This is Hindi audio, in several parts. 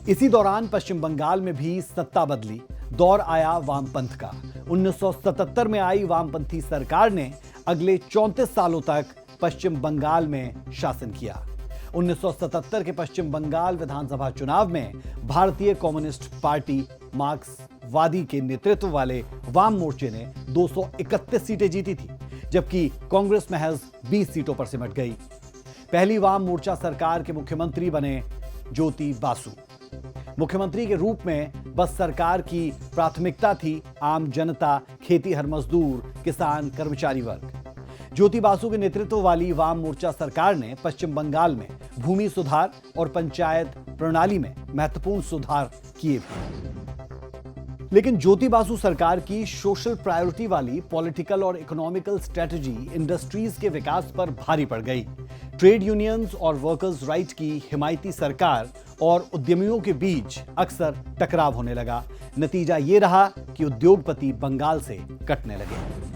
इसी दौरान पश्चिम बंगाल में भी सत्ता बदली, दौर आया वामपंथ का। 1977 में आई वामपंथी सरकार ने अगले 34 सालों तक पश्चिम बंगाल में शासन किया। 1977 के पश्चिम बंगाल विधानसभा चुनाव में भारतीय कम्युनिस्ट पार्टी मार्क्सवादी के नेतृत्व वाले वाम मोर्चे ने 231 सीटें जीती थी, जबकि कांग्रेस महज 20 सीटों पर सिमट गई। पहली वाम मोर्चा सरकार के मुख्यमंत्री बने ज्योति बासु। मुख्यमंत्री के रूप में बस सरकार की प्राथमिकता थी आम जनता, खेतीहर मजदूर, किसान, कर्मचारी वर्ग। ज्योति बासु के नेतृत्व वाली वाम मोर्चा सरकार ने पश्चिम बंगाल में भूमि सुधार और पंचायत प्रणाली में महत्वपूर्ण सुधार किए थे। लेकिन ज्योति बासु सरकार की सोशल प्रायोरिटी वाली पॉलिटिकल और इकोनॉमिकल स्ट्रेटजी इंडस्ट्रीज के विकास पर भारी पड़ गई। ट्रेड यूनियंस और वर्कर्स राइट की हिमायती सरकार और उद्यमियों के बीच अक्सर टकराव होने लगा। नतीजा ये रहा कि उद्योगपति बंगाल से कटने लगे।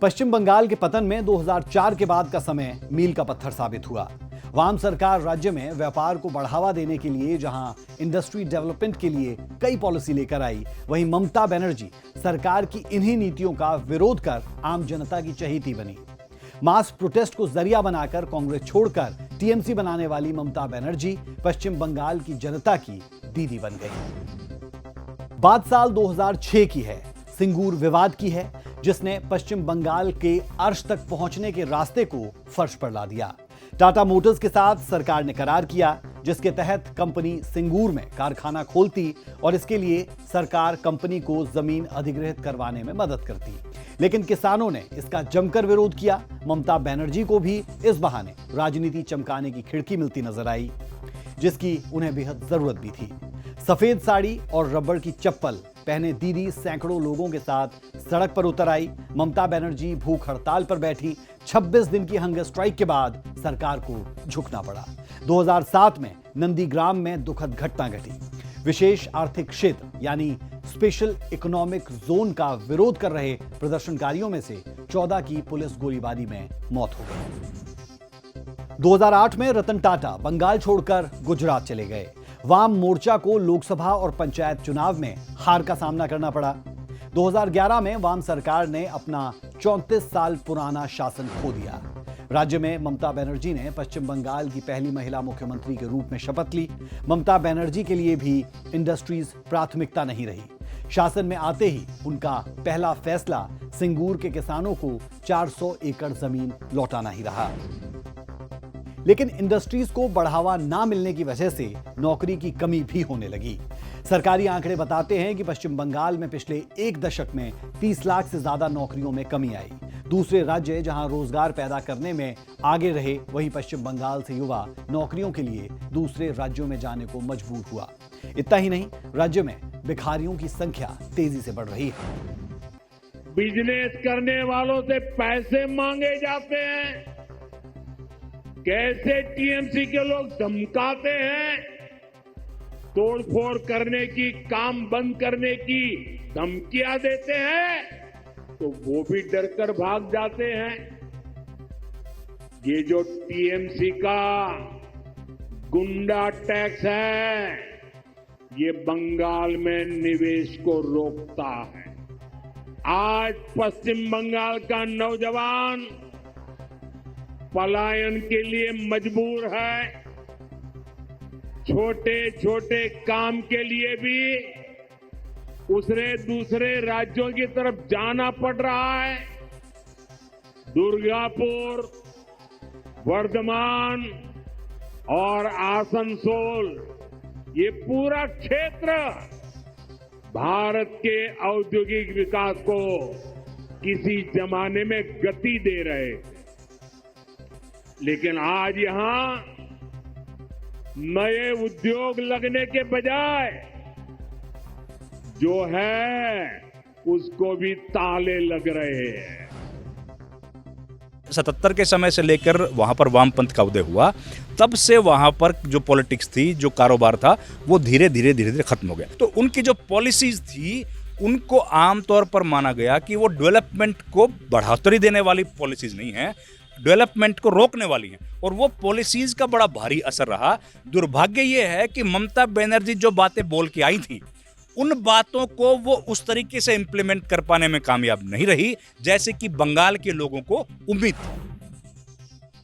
पश्चिम बंगाल के पतन में 2004 के बाद का समय मील का पत्थर साबित हुआ। वाम सरकार राज्य में व्यापार को बढ़ावा देने के लिए जहां इंडस्ट्री डेवलपमेंट के लिए कई पॉलिसी लेकर आई, वहीं ममता बनर्जी सरकार की इन्हीं नीतियों का विरोध कर आम जनता की चहेती बनी। मास प्रोटेस्ट को जरिया बनाकर कांग्रेस छोड़कर टीएमसी बनाने वाली ममता बनर्जी पश्चिम बंगाल की जनता की दीदी बन गई। बात साल 2006 की है, सिंगूर विवाद की है, जिसने पश्चिम बंगाल के अर्श तक पहुंचने के रास्ते को फर्श पर ला दिया। टाटा मोटर्स के साथ सरकार ने करार किया, जिसके तहत कंपनी सिंगूर में कारखाना खोलती और इसके लिए सरकार कंपनी को जमीन अधिग्रहित करवाने में मदद करती। लेकिन किसानों ने इसका जमकर विरोध किया। ममता बनर्जी को भी इस बहाने राजनीति चमकाने की खिड़की मिलती नजर आई, जिसकी उन्हें बेहद जरूरत भी थी। सफेद साड़ी और रबड़ की चप्पल पहने दीदी सैकड़ों लोगों के साथ सड़क पर उतर आई। ममता बनर्जी भूख हड़ताल पर बैठी। 26 दिन की हंगर स्ट्राइक के बाद सरकार को झुकना पड़ा। 2007 में नंदीग्राम में दुखद घटना घटी। विशेष आर्थिक क्षेत्र यानी स्पेशल इकोनॉमिक जोन का विरोध कर रहे प्रदर्शनकारियों में से 14 की पुलिस गोलीबारी में मौत हो गई। 2008 में रतन टाटा बंगाल छोड़कर गुजरात चले गए। वाम मोर्चा को लोकसभा और पंचायत चुनाव में हार का सामना करना पड़ा। 2011 में वाम सरकार ने अपना 34 साल पुराना शासन खो दिया। राज्य में ममता बनर्जी ने पश्चिम बंगाल की पहली महिला मुख्यमंत्री के रूप में शपथ ली। ममता बनर्जी के लिए भी इंडस्ट्रीज प्राथमिकता नहीं रही। शासन में आते ही उनका पहला फैसला सिंगूर के किसानों को 400 एकड़ जमीन लौटाना ही रहा। लेकिन इंडस्ट्रीज को बढ़ावा ना मिलने की वजह से नौकरी की कमी भी होने लगी। सरकारी आंकड़े बताते हैं कि पश्चिम बंगाल में पिछले एक दशक में 30 लाख से ज्यादा नौकरियों में कमी आई। दूसरे राज्य जहां रोजगार पैदा करने में आगे रहे, वहीं पश्चिम बंगाल से युवा नौकरियों के लिए दूसरे राज्यों में जाने को मजबूर हुआ। इतना ही नहीं, राज्य में भिखारियों की संख्या तेजी से बढ़ रही है। बिजनेस करने वालों से पैसे मांगे जाते हैं, कैसे टीएमसी के लोग धमकाते हैं, तोड़फोड़ करने की, काम बंद करने की धमकियां देते हैं, तो वो भी डरकर भाग जाते हैं। ये जो टीएमसी का गुंडा टैक्स है, ये बंगाल में निवेश को रोकता है। आज पश्चिम बंगाल का नौजवान पलायन के लिए मजबूर है। छोटे छोटे काम के लिए भी उसे दूसरे राज्यों की तरफ जाना पड़ रहा है। दुर्गापुर, वर्धमान और आसनसोल, ये पूरा क्षेत्र भारत के औद्योगिक विकास को किसी जमाने में गति दे रहे, लेकिन आज यहां नए उद्योग लगने के बजाय जो है उसको भी ताले लग रहे हैं। 77 के समय से लेकर वहां पर वामपंथ का उदय हुआ, तब से वहां पर जो पॉलिटिक्स थी, जो कारोबार था, वो धीरे धीरे खत्म हो गया। तो उनकी जो पॉलिसीज थी, उनको आमतौर पर माना गया कि वो डेवलपमेंट को बढ़ोतरी देने वाली पॉलिसीज नहीं है, डेवलपमेंट को रोकने वाली हैं और वो पॉलिसीज का बड़ा भारी असर रहा। दुर्भाग्य ये है कि ममता बनर्जी जो बातें बोल के आई थी उन बातों को वो उस तरीके से इंप्लीमेंट कर पाने में कामयाब नहीं रही जैसे कि बंगाल के लोगों को उम्मीद थी।